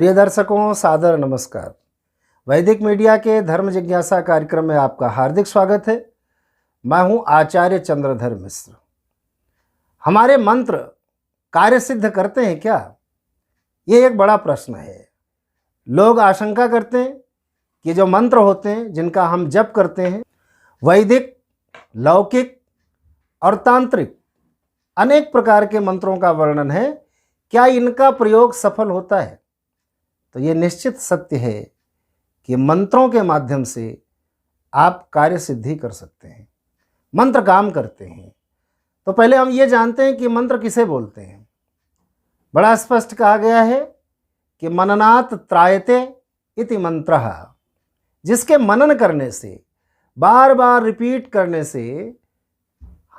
प्रिय दर्शकों, सादर नमस्कार। वैदिक मीडिया के धर्म जिज्ञासा कार्यक्रम में आपका हार्दिक स्वागत है। मैं हूं आचार्य चंद्रधर मिश्र। हमारे मंत्र कार्य सिद्ध करते हैं क्या? ये एक बड़ा प्रश्न है। लोग आशंका करते हैं कि जो मंत्र होते हैं जिनका हम जप करते हैं, वैदिक, लौकिक और तांत्रिक अनेक प्रकार के मंत्रों का वर्णन है, क्या इनका प्रयोग सफल होता है? तो ये निश्चित सत्य है कि मंत्रों के माध्यम से आप कार्य सिद्धि कर सकते हैं, मंत्र काम करते हैं। तो पहले हम ये जानते हैं कि मंत्र किसे बोलते हैं। बड़ा स्पष्ट कहा गया है कि मननात् त्रायते इति मंत्रः। जिसके मनन करने से, बार बार रिपीट करने से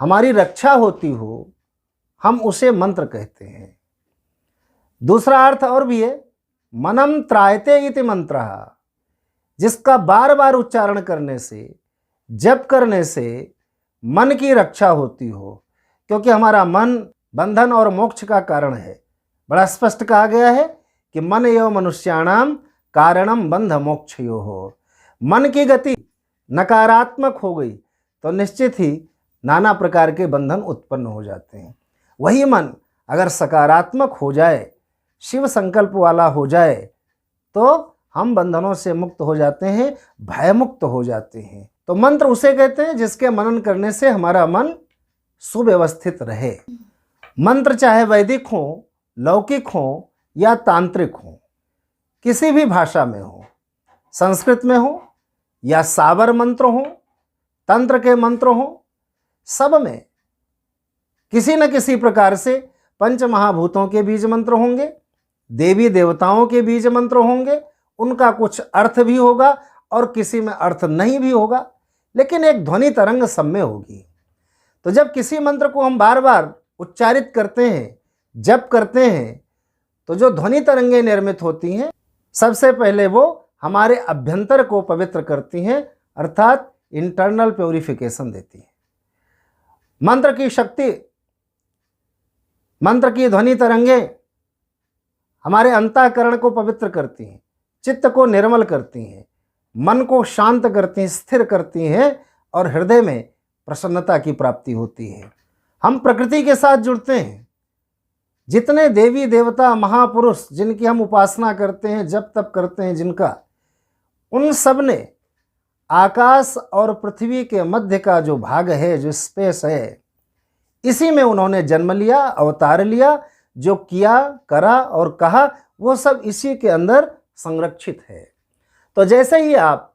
हमारी रक्षा होती हो, हम उसे मंत्र कहते हैं। दूसरा अर्थ और भी है, मनम त्रायते इति मंत्रः। जिसका बार बार उच्चारण करने से, जप करने से मन की रक्षा होती हो, क्योंकि हमारा मन बंधन और मोक्ष का कारण है। बड़ा स्पष्ट कहा गया है कि मन एव मनुष्याणाम कारणम बंध मोक्षयोः। मन की गति नकारात्मक हो गई तो निश्चित ही नाना प्रकार के बंधन उत्पन्न हो जाते हैं। वही मन अगर सकारात्मक हो जाए, शिव संकल्प वाला हो जाए, तो हम बंधनों से मुक्त हो जाते हैं, भय मुक्त हो जाते हैं। तो मंत्र उसे कहते हैं जिसके मनन करने से हमारा मन सुव्यवस्थित रहे। मंत्र चाहे वैदिक हो, लौकिक हो या तांत्रिक हो, किसी भी भाषा में हो, संस्कृत में हो या सावर मंत्र हो, तंत्र के मंत्र हो, सब में किसी न किसी प्रकार से पंच महाभूतों के बीज मंत्र होंगे, देवी देवताओं के बीज मंत्र होंगे। उनका कुछ अर्थ भी होगा और किसी में अर्थ नहीं भी होगा, लेकिन एक ध्वनि तरंग सब में होगी। तो जब किसी मंत्र को हम बार बार उच्चारित करते हैं, जप करते हैं, तो जो ध्वनि तरंगें निर्मित होती हैं, सबसे पहले वो हमारे अभ्यंतर को पवित्र करती हैं, अर्थात इंटरनल प्योरिफिकेशन देती हैं। मंत्र की शक्ति, मंत्र की ध्वनि तरंगें हमारे अंतःकरण को पवित्र करती हैं, चित्त को निर्मल करती हैं, मन को शांत करती हैं, स्थिर करती हैं और हृदय में प्रसन्नता की प्राप्ति होती है। हम प्रकृति के साथ जुड़ते हैं। जितने देवी देवता महापुरुष जिनकी हम उपासना करते हैं, जप तप करते हैं जिनका, उन सब ने आकाश और पृथ्वी के मध्य का जो भाग है, जो स्पेस है, इसी में उन्होंने जन्म लिया, अवतार लिया। जो किया, करा और कहा, वो सब इसी के अंदर संरक्षित है। तो जैसे ही आप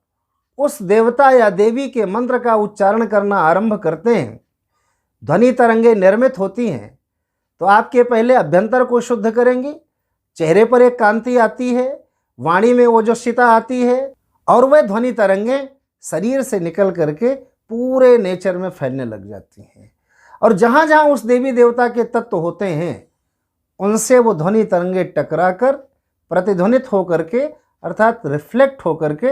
उस देवता या देवी के मंत्र का उच्चारण करना आरंभ करते हैं, ध्वनि तरंगें निर्मित होती हैं, तो आपके पहले अभ्यंतर को शुद्ध करेंगी, चेहरे पर एक कांति आती है, वाणी में ओजस्विता आती है और वह ध्वनि तरंगें शरीर से निकल करके पूरे नेचर में फैलने लग जाती हैं। और जहाँ जहाँ उस देवी देवता के तत्व होते हैं, उनसे वो ध्वनि तरंगे टकराकर प्रतिध्वनित होकर के, अर्थात रिफ्लेक्ट होकर के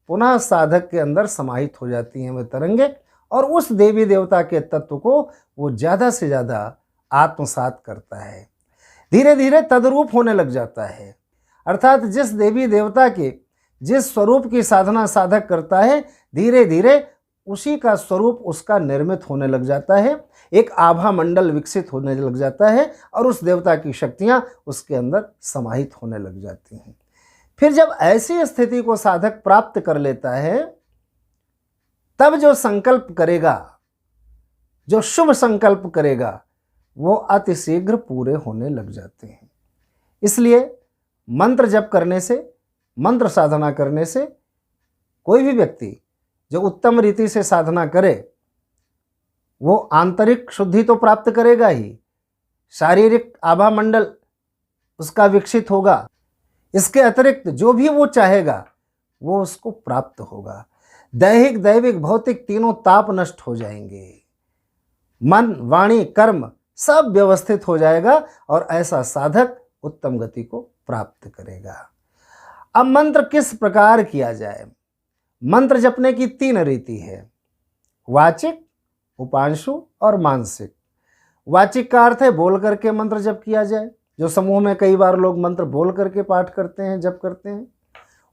पुनः साधक के अंदर समाहित हो जाती हैं वे तरंगे, और उस देवी देवता के तत्व को वो ज़्यादा से ज़्यादा आत्मसात करता है, धीरे धीरे तद्रूप होने लग जाता है। अर्थात जिस देवी देवता के जिस स्वरूप की साधना साधक करता है, धीरे धीरे उसी का स्वरूप उसका निर्मित होने लग जाता है, एक आभा मंडल विकसित होने लग जाता है और उस देवता की शक्तियां उसके अंदर समाहित होने लग जाती हैं। फिर जब ऐसी स्थिति को साधक प्राप्त कर लेता है, तब जो संकल्प करेगा, जो शुभ संकल्प करेगा, वो अतिशीघ्र पूरे होने लग जाते हैं। इसलिए मंत्र जप करने से, मंत्र साधना करने से कोई भी व्यक्ति जो उत्तम रीति से साधना करे, वो आंतरिक शुद्धि तो प्राप्त करेगा ही, शारीरिक आभा मंडल उसका विकसित होगा। इसके अतिरिक्त जो भी वो चाहेगा वो उसको प्राप्त होगा। दैहिक, दैविक, भौतिक तीनों ताप नष्ट हो जाएंगे। मन, वाणी, कर्म सब व्यवस्थित हो जाएगा और ऐसा साधक उत्तम गति को प्राप्त करेगा। अब मंत्र किस प्रकार किया जाए? मंत्र जपने की 3 रीति है, वाचिक, उपांशु और मानसिक। वाचिक का अर्थ है बोल करके मंत्र जप किया जाए, जो समूह में कई बार लोग मंत्र बोल करके पाठ करते हैं, जप करते हैं।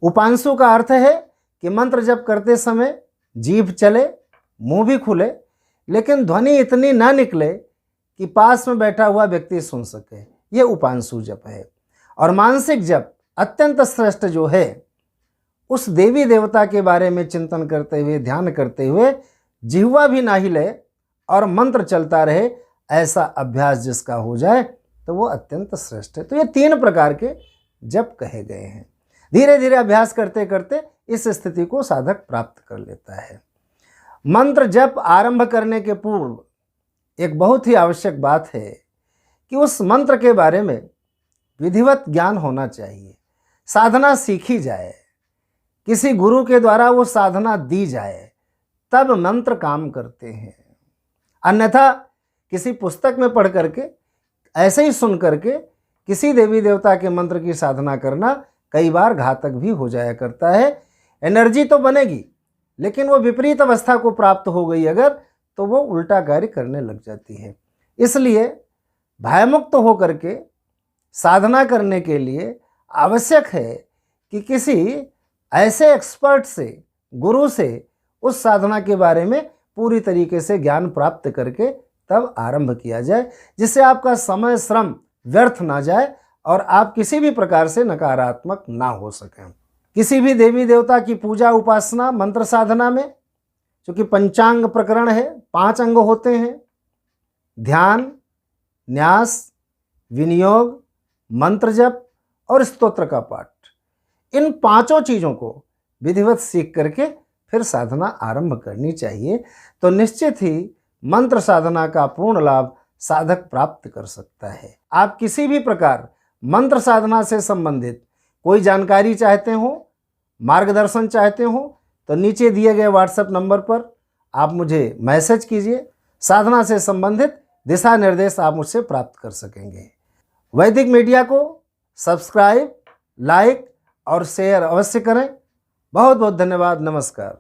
उपांशु का अर्थ है कि मंत्र जप करते समय जीभ चले, मुंह भी खुले, लेकिन ध्वनि इतनी ना निकले कि पास में बैठा हुआ व्यक्ति सुन सके। ये उपांशु जप है। और मानसिक जप अत्यंत श्रेष्ठ जो है, उस देवी देवता के बारे में चिंतन करते हुए, ध्यान करते हुए जिह्वा भी ना हिले और मंत्र चलता रहे, ऐसा अभ्यास जिसका हो जाए तो वो अत्यंत श्रेष्ठ है। तो ये 3 प्रकार के जप कहे गए हैं। धीरे धीरे अभ्यास करते करते इस स्थिति को साधक प्राप्त कर लेता है। मंत्र जप आरंभ करने के पूर्व एक बहुत ही आवश्यक बात है कि उस मंत्र के बारे में विधिवत ज्ञान होना चाहिए। साधना सीखी जाए, किसी गुरु के द्वारा वो साधना दी जाए, तब मंत्र काम करते हैं। अन्यथा किसी पुस्तक में पढ़ करके, ऐसे ही सुन करके किसी देवी देवता के मंत्र की साधना करना कई बार घातक भी हो जाया करता है। एनर्जी तो बनेगी, लेकिन वो विपरीत अवस्था को प्राप्त हो गई अगर, तो वो उल्टा कार्य करने लग जाती है। इसलिए भयमुक्त होकर के साधना करने के लिए आवश्यक है कि किसी ऐसे एक्सपर्ट से, गुरु से उस साधना के बारे में पूरी तरीके से ज्ञान प्राप्त करके तब आरंभ किया जाए, जिससे आपका समय श्रम व्यर्थ ना जाए और आप किसी भी प्रकार से नकारात्मक ना हो सकें। किसी भी देवी देवता की पूजा उपासना मंत्र साधना में, चूँकि पंचांग प्रकरण है, 5 अंग होते हैं, ध्यान, न्यास, विनियोग, मंत्र जप और स्तोत्र का पाठ। इन 5 चीज़ों को विधिवत सीख करके फिर साधना आरंभ करनी चाहिए, तो निश्चित ही मंत्र साधना का पूर्ण लाभ साधक प्राप्त कर सकता है। आप किसी भी प्रकार मंत्र साधना से संबंधित कोई जानकारी चाहते हो, मार्गदर्शन चाहते हो, तो नीचे दिए गए व्हाट्सएप नंबर पर आप मुझे मैसेज कीजिए। साधना से संबंधित दिशा निर्देश आप मुझसे प्राप्त कर सकेंगे। वैदिक मीडिया को सब्सक्राइब, लाइक और शेयर अवश्य करें। बहुत बहुत धन्यवाद। नमस्कार।